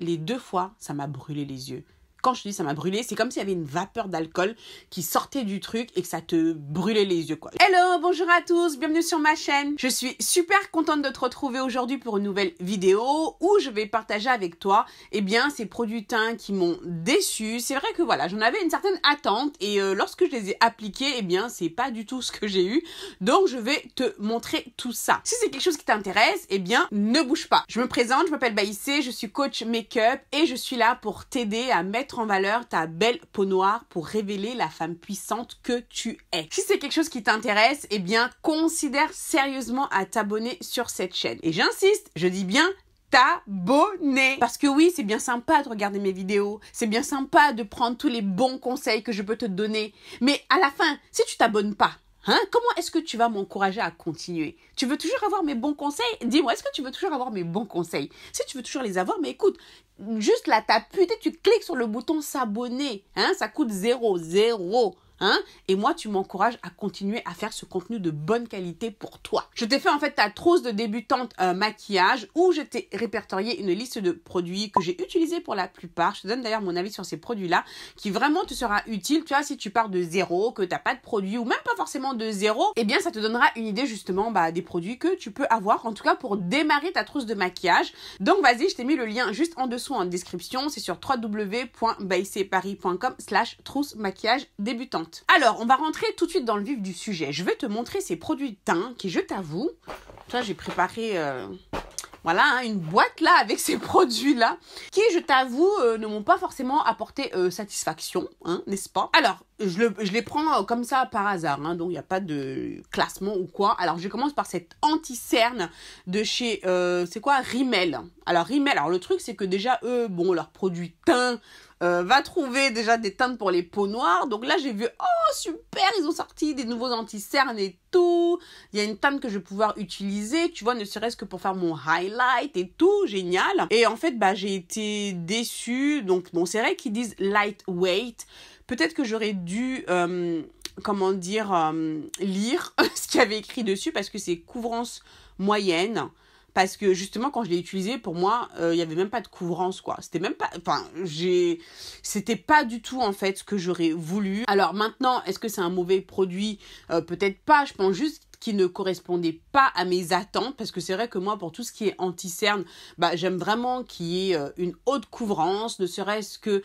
les 2 fois, ça m'a brûlé les yeux. Quand je te dis ça m'a brûlé, c'est comme s'il y avait une vapeur d'alcool qui sortait du truc et que ça te brûlait les yeux, quoi. Hello, bonjour à tous, bienvenue sur ma chaîne. Je suis super contente de te retrouver aujourd'hui pour une nouvelle vidéo où je vais partager avec toi, ces produits teints qui m'ont déçu. C'est vrai que voilà, j'en avais une certaine attente et lorsque je les ai appliqués, c'est pas du tout ce que j'ai eu. Donc je vais te montrer tout ça. Si c'est quelque chose qui t'intéresse, ne bouge pas. Je me présente, je m'appelle Baïssé, je suis coach make-up et je suis là pour t'aider à mettre en valeur ta belle peau noire pour révéler la femme puissante que tu es. Si c'est quelque chose qui t'intéresse, considère sérieusement à t'abonner sur cette chaîne. Et j'insiste, je dis bien t'abonner. Parce que oui, c'est bien sympa de regarder mes vidéos, c'est bien sympa de prendre tous les bons conseils que je peux te donner. Mais à la fin, si tu t'abonnes pas, comment est-ce que tu vas m'encourager à continuer? Tu veux toujours avoir mes bons conseils? Dis-moi, est-ce que tu veux toujours avoir mes bons conseils? Si tu veux toujours les avoir, mais écoute, juste là, tu cliques sur le bouton s'abonner. Ça coûte 0. Et moi, tu m'encourages à continuer à faire ce contenu de bonne qualité pour toi. Je t'ai fait en fait ta trousse de débutante maquillage où je t'ai répertorié une liste de produits que j'ai utilisés pour la plupart. Je te donne d'ailleurs mon avis sur ces produits-là qui vraiment te sera utile. Tu vois, si tu pars de zéro, que tu n'as pas de produits ou même pas forcément de zéro, ça te donnera une idée justement des produits que tu peux avoir, en tout cas pour démarrer ta trousse de maquillage. Donc vas-y, je t'ai mis le lien juste en dessous en description. C'est sur www.baisseparis.com/trousse maquillage débutante. Alors, on va rentrer tout de suite dans le vif du sujet. Je vais te montrer ces produits teints qui, je t'avoue, j'ai préparé une boîte là avec ces produits-là qui, je t'avoue, ne m'ont pas forcément apporté satisfaction, n'est-ce pas? Alors, je les prends comme ça par hasard, donc il n'y a pas de classement ou quoi. Alors, je commence par cette anti-cerne de chez, c'est quoi? Rimmel. Alors, Rimmel, le truc, c'est que déjà, eux, leurs produits teints, va trouver déjà des teintes pour les peaux noires. Donc là, j'ai vu, oh super, ils ont sorti des nouveaux anti-cernes et tout. Il y a une teinte que je vais pouvoir utiliser, tu vois, ne serait-ce que pour faire mon highlight et tout, génial. Et en fait, j'ai été déçue. Donc, c'est vrai qu'ils disent lightweight. Peut-être que j'aurais dû, lire ce qu'il y avait écrit dessus parce que c'est couvrance moyenne. Parce que justement, quand je l'ai utilisé, pour moi, il n'y avait même pas de couvrance, quoi. C'était même pas, c'était pas du tout, en fait, ce que j'aurais voulu. Alors maintenant, est-ce que c'est un mauvais produit? Peut-être pas. Je pense juste qu'il ne correspondait pas à mes attentes. Parce que c'est vrai que moi, pour tout ce qui est anti-cerne, j'aime vraiment qu'il y ait une haute couvrance. Ne serait-ce que,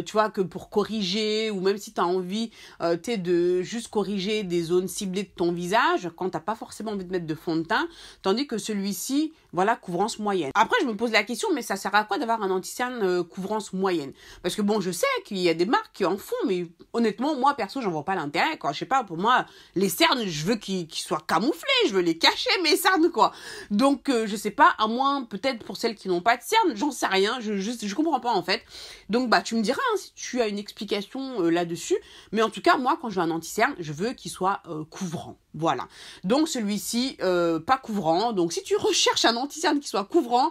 tu vois, que pour corriger, ou même si tu as envie, de juste corriger des zones ciblées de ton visage, quand tu n'as pas forcément envie de mettre de fond de teint. Tandis que celui-ci, voilà, couvrance moyenne. Après, je me pose la question, mais ça sert à quoi d'avoir un anti-cerne couvrance moyenne? Parce que je sais qu'il y a des marques qui en font, mais honnêtement, moi, perso, j'en vois pas l'intérêt, quoi. Je sais pas, pour moi, les cernes, je veux qu'ils soient camouflés, je veux les cacher, mes cernes, quoi. Donc, je sais pas, à moins, peut-être pour celles qui n'ont pas de cernes, j'en sais rien, je comprends pas, en fait. Donc, tu me diras, si tu as une explication là-dessus. Mais en tout cas, moi, quand je veux un anti-cerne, je veux qu'il soit couvrant. Voilà. Donc, celui-ci, pas couvrant. Donc, si tu recherches un anti-cerne qui soit couvrant,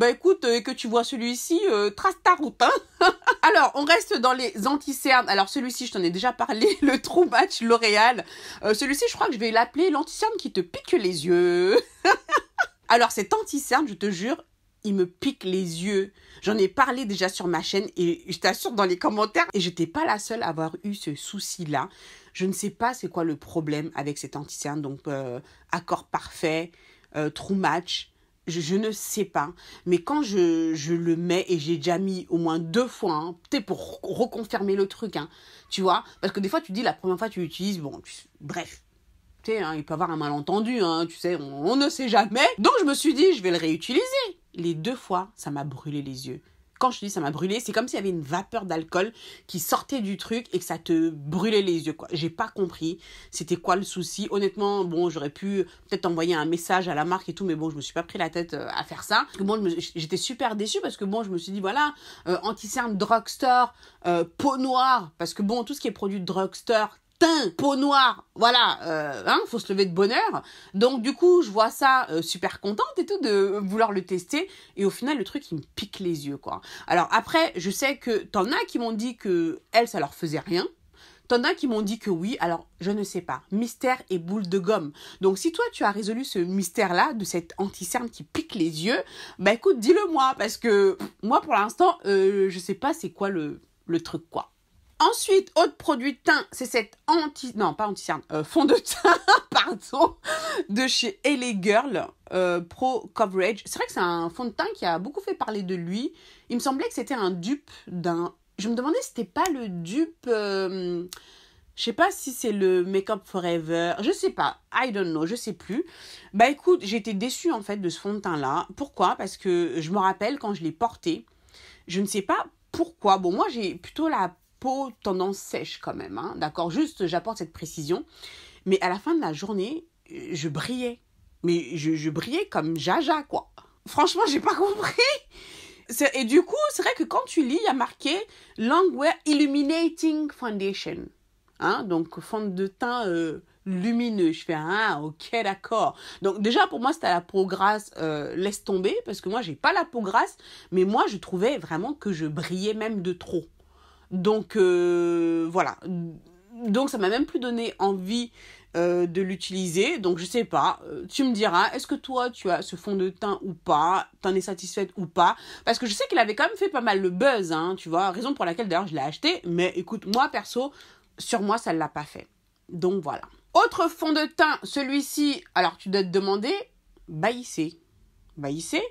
écoute, que tu vois celui-ci, trace ta route, Alors, on reste dans les anti-cernes. Alors, celui-ci, je t'en ai déjà parlé, le True Match L'Oréal. Celui-ci, je crois que je vais l'appeler l'anti-cerne qui te pique les yeux. Alors, cet anti-cerne, je te jure, il me pique les yeux. J'en ai parlé déjà sur ma chaîne et je t'assure dans les commentaires. Et j'étais pas la seule à avoir eu ce souci-là. Je ne sais pas c'est quoi le problème avec cet anti-cerne. Donc, Accord Parfait, True Match. Je ne sais pas, mais quand je le mets, et j'ai déjà mis au moins 2 fois, peut-être pour reconfirmer le truc, tu vois, parce que des fois tu dis la première fois tu l'utilises, bref, tu sais, il peut y avoir un malentendu, tu sais, on ne sait jamais. Donc je me suis dit, je vais le réutiliser. Les 2 fois, ça m'a brûlé les yeux. Quand je te dis ça m'a brûlé, c'est comme s'il y avait une vapeur d'alcool qui sortait du truc et que ça te brûlait les yeux, quoi. J'ai pas compris c'était quoi le souci. Honnêtement, j'aurais pu peut-être envoyer un message à la marque et tout, mais je me suis pas pris la tête à faire ça. Parce que j'étais super déçue parce que je me suis dit, voilà, anti-cerne drugstore, peau noire, parce que tout ce qui est produit de drugstore, teint, peau noire, voilà, faut se lever de bonne heure. Donc du coup, je vois ça super contente et tout de vouloir le tester et au final le truc il me pique les yeux, quoi. Alors après, je sais que t'en as qui m'ont dit que elles ça leur faisait rien. T'en as qui m'ont dit que oui, alors je ne sais pas. Mystère et boule de gomme. Donc si toi tu as résolu ce mystère-là, de cette anti-cerne qui pique les yeux, bah écoute, dis-le moi, parce que moi pour l'instant, je sais pas c'est quoi le truc quoi. Ensuite, autre produit de teint, c'est cette fond de teint, pardon, de chez LA Girl Pro Coverage. C'est vrai que c'est un fond de teint qui a beaucoup fait parler de lui. Il me semblait que c'était un dupe d'un... Je me demandais si c'était pas le dupe... je sais pas si c'est le Make Up Forever. Je sais pas. I don't know. Je sais plus. Bah écoute, j'ai été déçue en fait de ce fond de teint-là. Pourquoi ? Parce que je me rappelle quand je l'ai porté, je ne sais pas pourquoi. Bon, moi j'ai plutôt la peau tendance sèche quand même, hein, d'accord, juste j'apporte cette précision, mais à la fin de la journée, je brillais, mais je brillais comme Jaja, quoi. Franchement, j'ai pas compris. Et du coup, c'est vrai que quand tu lis, il y a marqué Longwear Illuminating Foundation, hein, donc fond de teint lumineux. Je fais, ah, ok, d'accord. Donc déjà, pour moi, c'était la peau grasse, laisse tomber, parce que moi, j'ai pas la peau grasse, mais moi, je trouvais vraiment que je brillais même de trop. Donc, voilà. Donc, ça m'a même plus donné envie de l'utiliser. Donc, je sais pas. Tu me diras, est-ce que toi, tu as ce fond de teint ou pas ? T'en es satisfaite ou pas ? Parce que je sais qu'il avait quand même fait pas mal le buzz, hein, tu vois. Raison pour laquelle, d'ailleurs, je l'ai acheté. Mais écoute, moi, perso, sur moi, ça ne l'a pas fait. Donc, voilà. Autre fond de teint, celui-ci. Alors, tu dois te demander, Baïssé. Baïssé,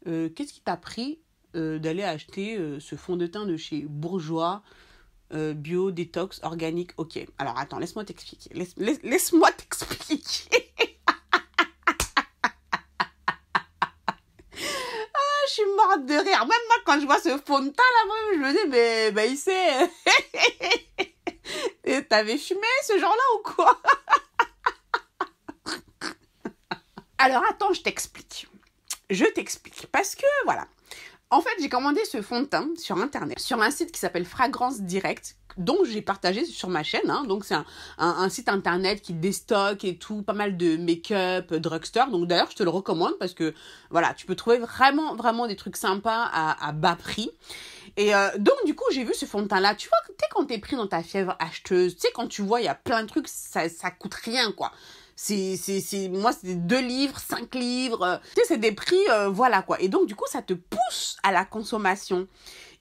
qu'est-ce qui t'a pris d'aller acheter ce fond de teint de chez Bourjois bio, détox, organique, ok. Alors attends, laisse-moi t'expliquer. Laisse-moi t'expliquer. Je suis morte de rire. Même moi, quand je vois ce fond de teint là, moi, je me dis, mais bah, il sait. Et t'avais fumé ce genre-là ou quoi? Alors attends, je t'explique. Parce que voilà. En fait, j'ai commandé ce fond de teint sur Internet, sur un site qui s'appelle Fragrance Direct, dont j'ai partagé sur ma chaîne. Hein. Donc, c'est un site Internet qui déstocke et tout, pas mal de make-up, drugstore. Donc, d'ailleurs, je te le recommande parce que, voilà, tu peux trouver vraiment, vraiment des trucs sympas à bas prix. Et donc, du coup, j'ai vu ce fond de teint-là. Tu vois, tu sais, quand t'es pris dans ta fièvre acheteuse, tu sais, quand tu vois, il y a plein de trucs, ça coûte rien, quoi. Moi, c'est 2 livres, 5 livres. Tu sais, c'est des prix, voilà, quoi. Et donc, du coup, ça te pousse à la consommation.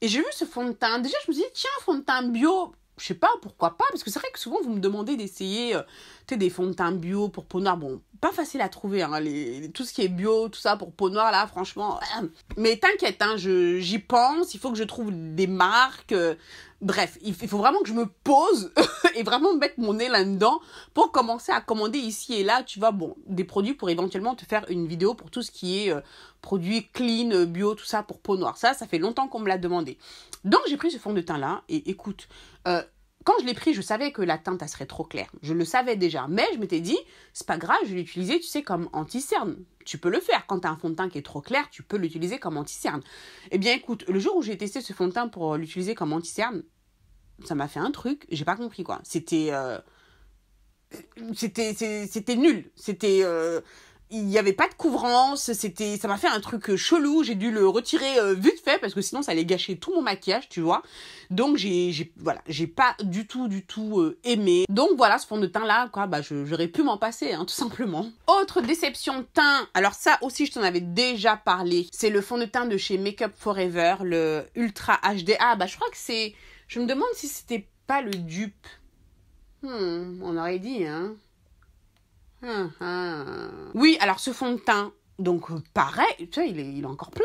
Et j'ai vu ce fond de teint. Déjà, je me suis dit, tiens, fond de teint bio, je sais pas, pourquoi pas. Parce que c'est vrai que souvent, vous me demandez d'essayer, tu sais, des fonds de teint bio pour peau noire. Bon, pas facile à trouver, hein. Tout ce qui est bio, tout ça pour peau noire, là, franchement. Mais t'inquiète, hein, j'y pense. Il faut que je trouve des marques. Bref, il faut vraiment que je me pose et vraiment mettre mon nez là-dedans pour commencer à commander ici et là, tu vois, bon, des produits pour éventuellement te faire une vidéo pour tout ce qui est produits clean, bio, tout ça pour peau noire. Ça fait longtemps qu'on me l'a demandé. Donc, j'ai pris ce fond de teint-là et écoute, quand je l'ai pris, je savais que la teinte, elle serait trop claire. Je le savais déjà, mais je m'étais dit, c'est pas grave, je vais l'utiliser, tu sais, comme anti-cerne. Tu peux le faire. Quand tu as un fond de teint qui est trop clair, tu peux l'utiliser comme anti-cerne. Eh bien, écoute, le jour où j'ai testé ce fond de teint pour l'utiliser comme anti-cerne, ça m'a fait un truc, j'ai pas compris, quoi. C'était nul. Il n'y avait pas de couvrance, ça m'a fait un truc chelou, j'ai dû le retirer vite fait parce que sinon ça allait gâcher tout mon maquillage, tu vois. Donc j'ai pas du tout aimé. Donc voilà, ce fond de teint là, quoi, bah j'aurais pu m'en passer, hein, tout simplement. Autre déception teint, alors ça aussi je t'en avais déjà parlé, c'est le fond de teint de chez Make Up Forever, le Ultra HD. Ah bah je crois que c'est, je me demande si c'était pas le dupe. On aurait dit, hein. Oui, alors ce fond de teint, donc pareil, tu vois, il est encore plein.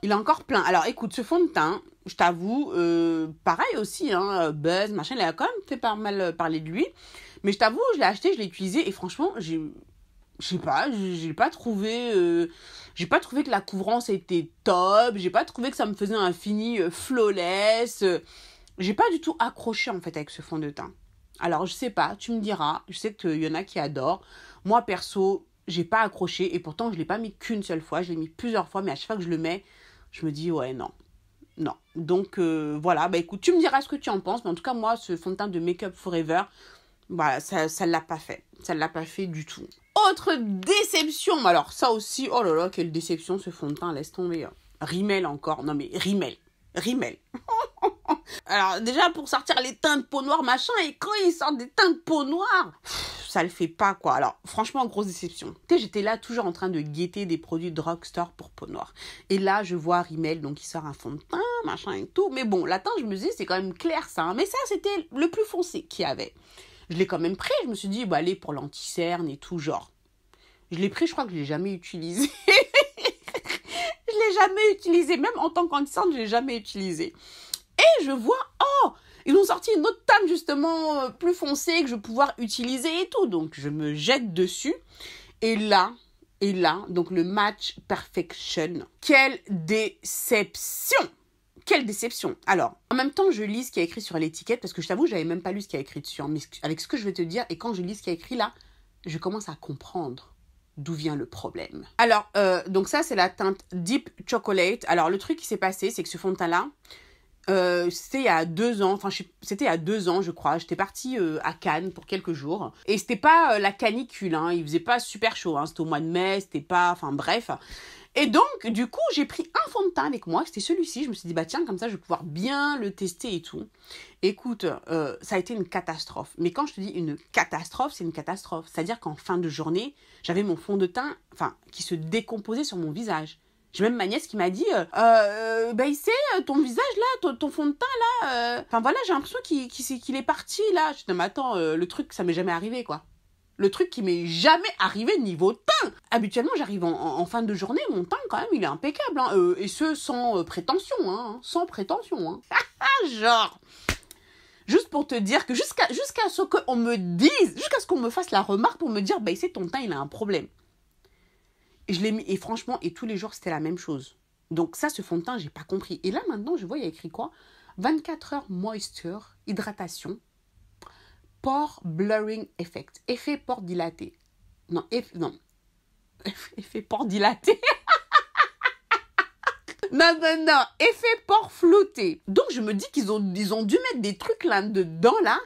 Il est encore plein. Alors écoute, ce fond de teint, je t'avoue, pareil aussi, hein, buzz, machin, il a quand même fait pas mal parler de lui. Mais je t'avoue, je l'ai acheté, je l'ai utilisé et franchement, je sais pas, j'ai pas trouvé que la couvrance était top, j'ai pas trouvé que ça me faisait un fini flawless. J'ai pas du tout accroché en fait avec ce fond de teint. Alors, je sais pas, tu me diras, je sais qu'il y en a qui adorent. Moi, perso, j'ai pas accroché et pourtant, je l'ai pas mis qu'une seule fois, je l'ai mis plusieurs fois, mais à chaque fois que je le mets, je me dis, ouais, non. Donc, voilà, bah écoute, tu me diras ce que tu en penses, mais en tout cas, moi, ce fond de teint de Make Up Forever, bah, ça l'a pas fait. Ça l'a pas fait du tout. Autre déception, alors ça aussi, oh là là, quelle déception, ce fond de teint, laisse tomber. Rimmel encore, non mais Rimmel. Alors déjà pour sortir les teintes de peau noire machin, et quand ils sortent des teintes de peau noire, ça le fait pas quoi. Alors franchement grosse déception. Tu sais, j'étais là toujours en train de guetter des produits drugstore pour peau noire. Et là je vois Rimmel donc il sort un fond de teint machin et tout. Mais bon la teinte je me dis c'est quand même clair ça. Hein. Mais ça c'était le plus foncé qu'il y avait. Je l'ai quand même pris. Je me suis dit bah allez pour l'anti-cerne et tout genre. Je l'ai pris, je crois que je l'ai jamais utilisé. Je l'ai jamais utilisé, même en tant qu'anti-cerne, je l'ai jamais utilisé. Et je vois, oh, ils ont sorti une autre teinte justement plus foncée que je vais pouvoir utiliser et tout. Donc je me jette dessus. Et là, donc le Match Perfection. Quelle déception! Quelle déception! Alors, en même temps, je lis ce qu'il y a écrit sur l'étiquette parce que je t'avoue, j'avais même pas lu ce qu'il y a écrit dessus. Mais avec ce que je vais te dire, et quand je lis ce qu'il y a écrit là, je commence à comprendre d'où vient le problème. Alors, donc ça, c'est la teinte Deep Chocolate. Alors, le truc qui s'est passé, c'est que ce fond de teint-là, c'était il y a 2 ans, c'était il y a 2 ans, je crois. J'étais partie à Cannes pour quelques jours. Et c'était pas la canicule, hein. Il faisait pas super chaud, hein. C'était au mois de mai, c'était pas... Enfin, bref. Et donc, du coup, j'ai pris un fond de teint avec moi. C'était celui-ci. Je me suis dit, bah tiens, comme ça, je vais pouvoir bien le tester et tout. Écoute, ça a été une catastrophe. Mais quand je te dis une catastrophe, c'est une catastrophe. C'est-à-dire qu'en fin de journée, j'avais mon fond de teint, qui se décomposait sur mon visage. J'ai même ma nièce qui m'a dit, bah, il sait, ton visage là, ton fond de teint là, voilà, j'ai l'impression qu'il est parti là. Je dis, non mais attends, le truc, ça m'est jamais arrivé quoi. Le truc qui m'est jamais arrivé niveau teint. Habituellement, j'arrive en fin de journée, mon teint, quand même, il est impeccable. Hein, et ce, sans prétention. Hein, sans prétention. Hein. Genre, juste pour te dire que jusqu'à ce qu'on me dise, jusqu'à ce qu'on me fasse la remarque pour me dire, bah, c'est ton teint, il a un problème. Et je l'ai mis, et franchement, et tous les jours, c'était la même chose. Donc ça, ce fond de teint, j'ai pas compris. Et là, maintenant, je vois, il y a écrit quoi ? 24 heures moisture, hydratation. Pore blurring effect. Effet pore dilaté. Non. Effet pore dilaté. Non. Effet pore flouté. Donc, je me dis qu'ils ont dû mettre des trucs là-dedans, là.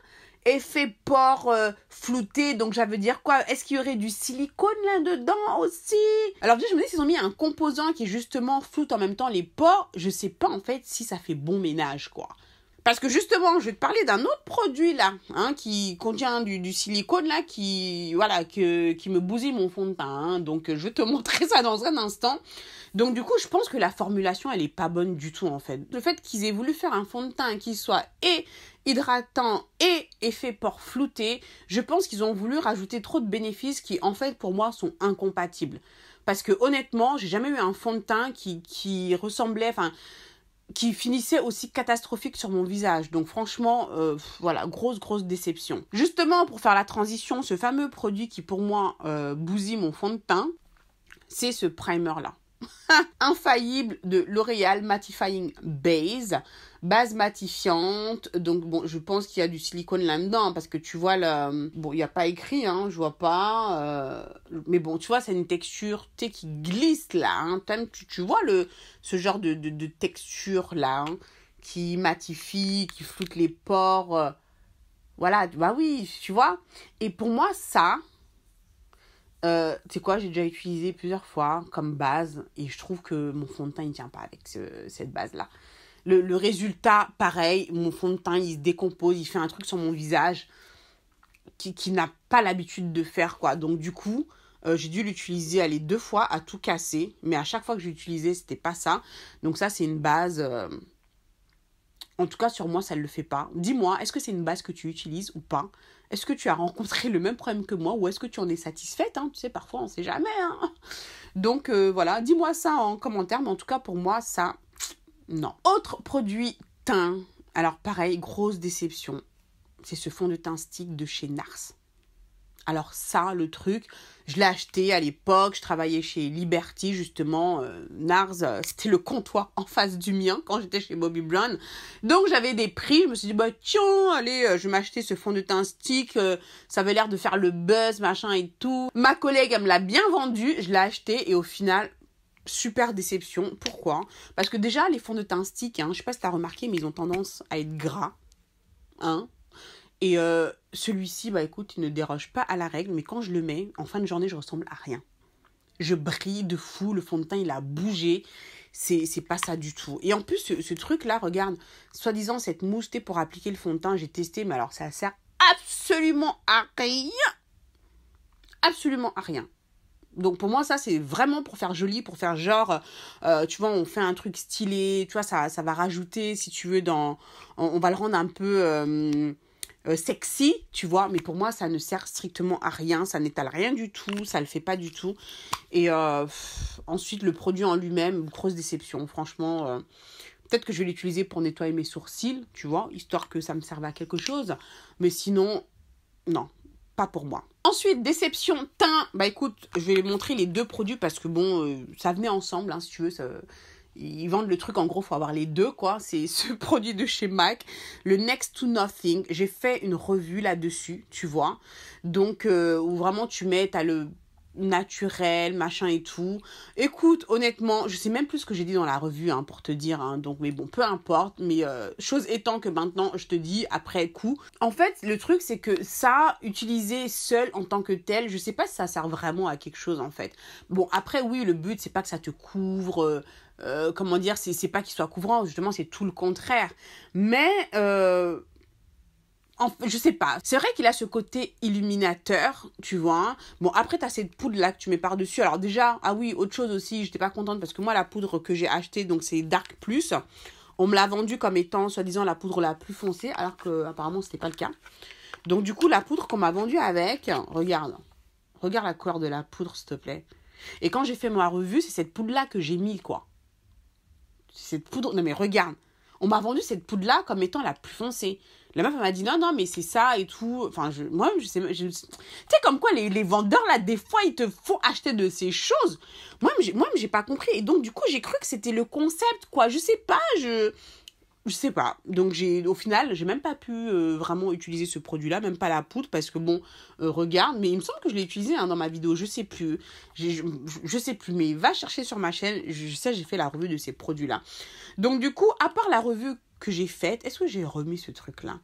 Effet pore flouté. Donc, ça veut dire quoi? Est-ce qu'il y aurait du silicone là-dedans aussi? Alors, je me dis qu'ils ont mis un composant qui, justement, floute en même temps les pores. Je sais pas, en fait, si ça fait bon ménage, quoi. Parce que justement, je vais te parler d'un autre produit là, hein, qui contient du silicone là, qui me bousille mon fond de teint. Hein. Donc, je vais te montrer ça dans un instant. Donc, du coup, je pense que la formulation, elle est pas bonne du tout en fait. Le fait qu'ils aient voulu faire un fond de teint qui soit et hydratant et effet pore flouté, je pense qu'ils ont voulu rajouter trop de bénéfices qui, en fait, pour moi, sont incompatibles. Parce que honnêtement, j'ai jamais eu un fond de teint qui ressemblait, qui finissait aussi catastrophique sur mon visage. Donc franchement, voilà, grosse déception. Justement, pour faire la transition, ce fameux produit qui pour moi bousille mon fond de teint, c'est ce primer-là. Infaillible de L'Oréal Mattifying base matifiante. Donc bon, je pense qu'il y a du silicone là-dedans parce que tu vois bon, il n'y a pas écrit, hein, je vois pas, mais bon, tu vois, c'est une texture qui glisse là, hein. Tu vois ce genre de texture là, hein, qui matifie, qui floute les pores, voilà, bah oui, tu vois. Et pour moi ça, tu sais quoi, j'ai déjà utilisé plusieurs fois comme base et je trouve que mon fond de teint il tient pas avec cette base là. Le résultat, pareil, mon fond de teint il se décompose, il fait un truc sur mon visage qui n'a pas l'habitude de faire quoi. Donc du coup, j'ai dû l'utiliser 2 fois à tout casser, mais à chaque fois que j'ai utilisé, c'était pas ça. Donc ça c'est une base, en tout cas sur moi ça ne le fait pas. Dis-moi, est-ce que c'est une base que tu utilises ou pas? Est-ce que tu as rencontré le même problème que moi ou est-ce que tu en es satisfaite, hein? Tu sais, parfois, on ne sait jamais. Hein. Donc, voilà, dis-moi ça en commentaire. Mais en tout cas, pour moi, ça, non. Autre produit teint. Alors, pareil, grosse déception. C'est ce fond de teint stick de chez NARS. Alors ça, le truc, je l'ai acheté à l'époque, je travaillais chez Liberty justement, NARS, c'était le comptoir en face du mien quand j'étais chez Bobbi Brown. Donc j'avais des prix, je me suis dit, bah tiens, allez, je vais m'acheter ce fond de teint stick, ça avait l'air de faire le buzz, machin et tout. Ma collègue, elle me l'a bien vendu, je l'ai acheté et au final, super déception. Pourquoi? Parce que déjà, les fonds de teint stick, hein, je sais pas si t'as remarqué, mais ils ont tendance à être gras, hein. Et celui-ci, bah écoute, il ne déroge pas à la règle, mais quand je le mets, en fin de journée, je ressemble à rien. Je brille de fou, le fond de teint, il a bougé. c'est pas ça du tout. Et en plus, ce truc-là, regarde, soi-disant, cette mousse pour appliquer le fond de teint, j'ai testé, mais alors ça sert absolument à rien. Absolument à rien. Donc pour moi, ça, c'est vraiment pour faire joli, pour faire genre, tu vois, on fait un truc stylé, tu vois, ça va rajouter, si tu veux, on va le rendre un peu sexy, tu vois, mais pour moi, ça ne sert strictement à rien, ça n'étale rien du tout, ça le fait pas du tout. Et ensuite, le produit en lui-même, grosse déception, franchement. Peut-être que je vais l'utiliser pour nettoyer mes sourcils, tu vois, histoire que ça me serve à quelque chose, mais sinon, non. Pas pour moi. Ensuite, déception teint. Bah écoute, je vais montrer les deux produits parce que bon, ça venait ensemble, hein, si tu veux. Ils vendent le truc, en gros, faut avoir les deux, quoi. C'est ce produit de chez MAC, le Next to Nothing. J'ai fait une revue là-dessus, tu vois. Donc, où vraiment tu mets, t'as le naturel, machin et tout. Écoute, honnêtement, je sais même plus ce que j'ai dit dans la revue, hein, pour te dire, hein, donc, mais bon, peu importe, mais chose étant que maintenant, je te dis, après coup, en fait, le truc, c'est que ça, utilisé seul en tant que tel, je sais pas si ça sert vraiment à quelque chose, en fait. Bon, après, oui, le but, c'est pas que ça te couvre, comment dire, c'est pas qu'il soit couvrant, justement, c'est tout le contraire, mais je sais pas. C'est vrai qu'il a ce côté illuminateur, tu vois. Bon, après, t'as cette poudre-là que tu mets par-dessus. Alors déjà, ah oui, autre chose aussi, j'étais pas contente parce que moi, la poudre que j'ai achetée, donc c'est Dark Plus, on me l'a vendue comme étant, soi-disant, la poudre la plus foncée, alors que apparemment c'était pas le cas. Donc du coup, la poudre qu'on m'a vendue avec, regarde la couleur de la poudre, s'il te plaît. Et quand j'ai fait ma revue, c'est cette poudre-là que j'ai mis, quoi. Cette poudre, non mais regarde. On m'a vendu cette poudre-là comme étant la plus foncée. La meuf, elle m'a dit non, mais c'est ça et tout. Enfin, moi-même, je sais. Tu sais, comme quoi, les vendeurs, là, des fois, ils te font acheter de ces choses. Moi-même, j'ai pas compris. Et donc, du coup, j'ai cru que c'était le concept, quoi. Je sais pas, je sais pas. Donc, au final, j'ai même pas pu vraiment utiliser ce produit-là, même pas la poudre, parce que bon, regarde. Mais il me semble que je l'ai utilisé dans ma vidéo, je sais plus. Je sais plus, mais va chercher sur ma chaîne. Je sais, j'ai fait la revue de ces produits-là. Donc, du coup, à part la revue que j'ai faite, est-ce que j'ai remis ce truc-là?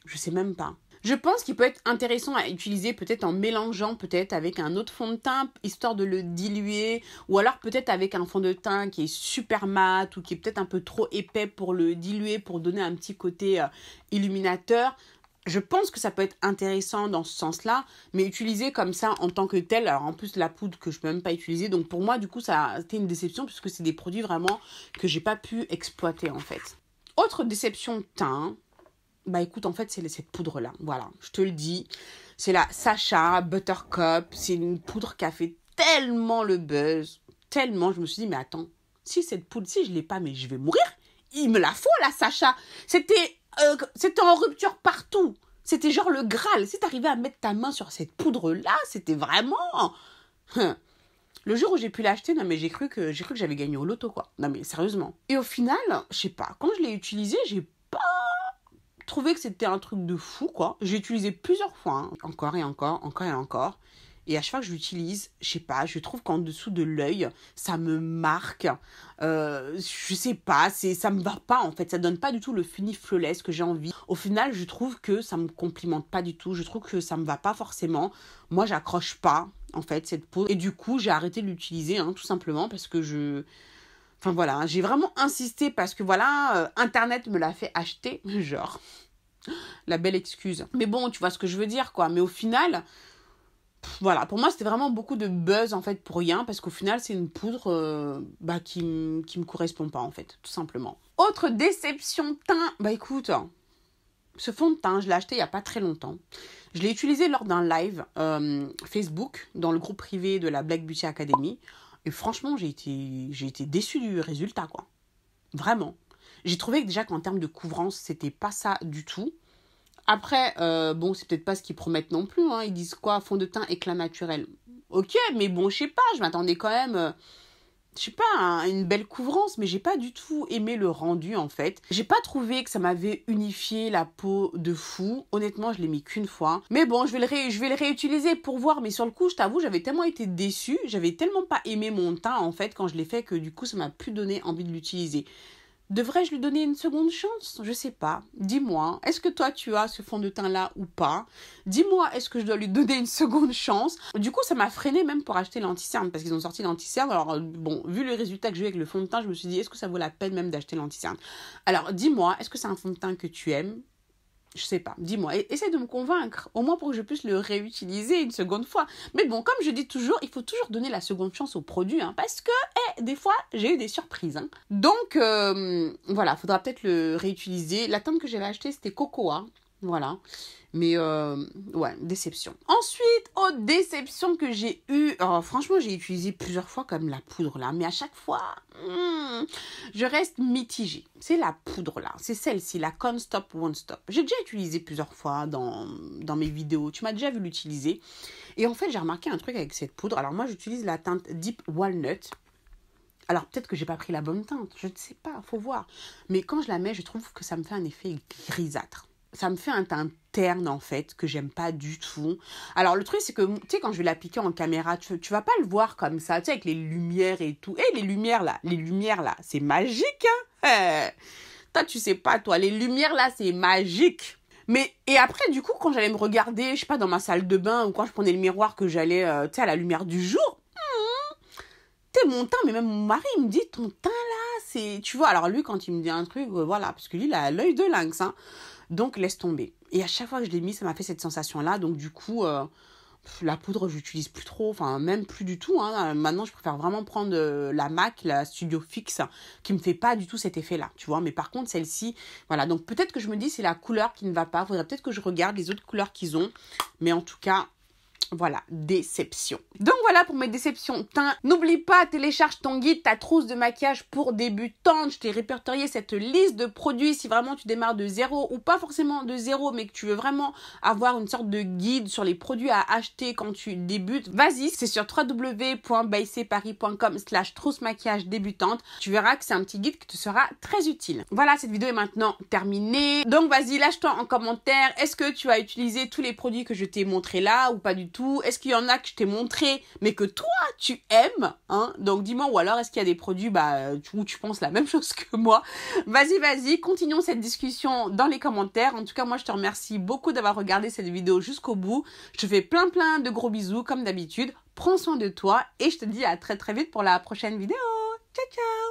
Je sais même pas. Je pense qu'il peut être intéressant à utiliser peut-être en mélangeant peut-être avec un autre fond de teint, histoire de le diluer, ou alors peut-être avec un fond de teint qui est super mat, ou qui est peut-être un peu trop épais pour le diluer, pour donner un petit côté illuminateur. Je pense que ça peut être intéressant dans ce sens-là, mais utiliser comme ça en tant que tel, alors en plus la poudre que je peux même pas utiliser, donc pour moi du coup ça a été une déception puisque c'est des produits vraiment que j'ai pas pu exploiter en fait. Autre déception teint, bah écoute, en fait, c'est cette poudre-là. Voilà, je te le dis. C'est la Sacha Buttercup. C'est une poudre qui a fait tellement le buzz. Tellement, je me suis dit, mais attends, si cette poudre, si je l'ai pas, mais je vais mourir. Il me la faut, la Sacha. C'était en rupture partout. C'était genre le Graal. Si t'arrivais à mettre ta main sur cette poudre-là, c'était vraiment... Le jour où j'ai pu l'acheter, non mais j'ai cru que j'avais gagné au loto, quoi. Non mais sérieusement. Et au final, je sais pas, quand je l'ai utilisé, j'ai pas trouvé que c'était un truc de fou, quoi. J'ai utilisé plusieurs fois, hein. Encore et encore, encore et encore. Et à chaque fois que je l'utilise, je sais pas, je trouve qu'en dessous de l'œil, ça me marque. Je sais pas, ça me va pas en fait. Ça donne pas du tout le fini flawless que j'ai envie. Au final, je trouve que ça me complimente pas du tout. Je trouve que ça me va pas forcément. Moi, j'accroche pas en fait cette poudre. Et du coup, j'ai arrêté de l'utiliser, hein, tout simplement parce que Enfin voilà, j'ai vraiment insisté parce que voilà, Internet me l'a fait acheter, genre, la belle excuse. Mais bon, tu vois ce que je veux dire, quoi. Mais au final, voilà, pour moi, c'était vraiment beaucoup de buzz, en fait, pour rien, parce qu'au final, c'est une poudre qui me correspond pas, en fait, tout simplement. Autre déception teint, bah écoute, ce fond de teint, je l'ai acheté il y a pas très longtemps. Je l'ai utilisé lors d'un live Facebook, dans le groupe privé de la Black Beauty Academy. Et franchement, j'ai été déçue du résultat, quoi. Vraiment. J'ai trouvé que déjà qu'en termes de couvrance, c'était pas ça du tout. Après, bon, c'est peut-être pas ce qu'ils promettent non plus, hein. Ils disent quoi? Fond de teint, éclat naturel. Ok, mais bon, je sais pas, je m'attendais quand même... je sais pas, une belle couvrance, mais j'ai pas du tout aimé le rendu, en fait. J'ai pas trouvé que ça m'avait unifié la peau de fou. Honnêtement, je l'ai mis qu'une fois. Mais bon, je vais le réutiliser pour voir. Mais sur le coup, je t'avoue, j'avais tellement été déçue. J'avais tellement pas aimé mon teint, en fait, quand je l'ai fait, que du coup, ça m'a plus donné envie de l'utiliser. Devrais-je lui donner une seconde chance? Je sais pas. Dis-moi, est-ce que toi tu as ce fond de teint-là ou pas? Dis-moi, est-ce que je dois lui donner une seconde chance? Du coup, ça m'a freiné même pour acheter l'anti-cerne parce qu'ils ont sorti l'anti-cerne. Alors, bon, vu le résultat que j'ai eu avec le fond de teint, je me suis dit, est-ce que ça vaut la peine même d'acheter l'anti-cerne? Alors, dis-moi, est-ce que c'est un fond de teint que tu aimes? Je sais pas, dis-moi, essaie de me convaincre, au moins pour que je puisse le réutiliser une seconde fois. Mais bon, comme je dis toujours, il faut toujours donner la seconde chance au produit, hein, parce que des fois, j'ai eu des surprises. Hein. Donc, voilà, faudra peut-être le réutiliser. La teinte que j'avais achetée, c'était Cocoa, voilà. Mais, ouais, déception. Ensuite, autre déception que j'ai eue, franchement, j'ai utilisé plusieurs fois comme la poudre, là, mais à chaque fois, je reste mitigée. C'est la poudre, là, c'est celle-ci, la Can't Stop Won't Stop. J'ai déjà utilisé plusieurs fois dans mes vidéos, tu m'as déjà vu l'utiliser. Et en fait, j'ai remarqué un truc avec cette poudre. Alors moi, j'utilise la teinte Deep Walnut. Alors peut-être que j'ai pas pris la bonne teinte, je ne sais pas, faut voir. Mais quand je la mets, je trouve que ça me fait un effet grisâtre. Ça me fait un teint terne en fait, que j'aime pas du tout. Alors le truc c'est que, tu sais, quand je vais l'appliquer en caméra, tu vas pas le voir comme ça, tu sais, avec les lumières et tout. Et les lumières là, c'est magique, hein. Toi tu sais pas, toi, les lumières là, c'est magique. Mais, et après, du coup, quand j'allais me regarder, je sais pas, dans ma salle de bain, ou quand je prenais le miroir que j'allais, tu sais, à la lumière du jour, t'es mon teint, mais même mon mari, il me dit, ton teint là, c'est... Tu vois, alors lui, quand il me dit un truc, voilà, parce que lui, il a l'œil de lynx, hein. Donc, laisse tomber. Et à chaque fois que je l'ai mis, ça m'a fait cette sensation-là. Donc, du coup, la poudre, je l'utilise plus trop. Enfin, même plus du tout. Hein. Maintenant, je préfère vraiment prendre la MAC, la Studio Fix, qui me fait pas du tout cet effet-là. Tu vois. Mais par contre, celle-ci, voilà. Donc, peut-être que je me dis, c'est la couleur qui ne va pas. Faudrait peut-être que je regarde les autres couleurs qu'ils ont. Mais en tout cas... Voilà, déception. Donc voilà pour mes déceptions teint. N'oublie pas, télécharge ton guide, ta trousse de maquillage pour débutantes. Je t'ai répertorié cette liste de produits si vraiment tu démarres de zéro ou pas forcément de zéro, mais que tu veux vraiment avoir une sorte de guide sur les produits à acheter quand tu débutes. Vas-y, c'est sur www.bycparis.com/trousse maquillage débutante. Tu verras que c'est un petit guide qui te sera très utile. Voilà, cette vidéo est maintenant terminée. Donc vas-y, lâche-toi en commentaire. Est-ce que tu as utilisé tous les produits que je t'ai montrés là ou pas du tout? Est-ce qu'il y en a que je t'ai montré mais que toi tu aimes, hein? Donc dis-moi, ou alors est-ce qu'il y a des produits où tu penses la même chose que moi? Vas-y, continuons cette discussion dans les commentaires. En tout cas, moi je te remercie beaucoup d'avoir regardé cette vidéo jusqu'au bout. Je te fais plein de gros bisous comme d'habitude. Prends soin de toi et je te dis à très vite pour la prochaine vidéo. Ciao ciao.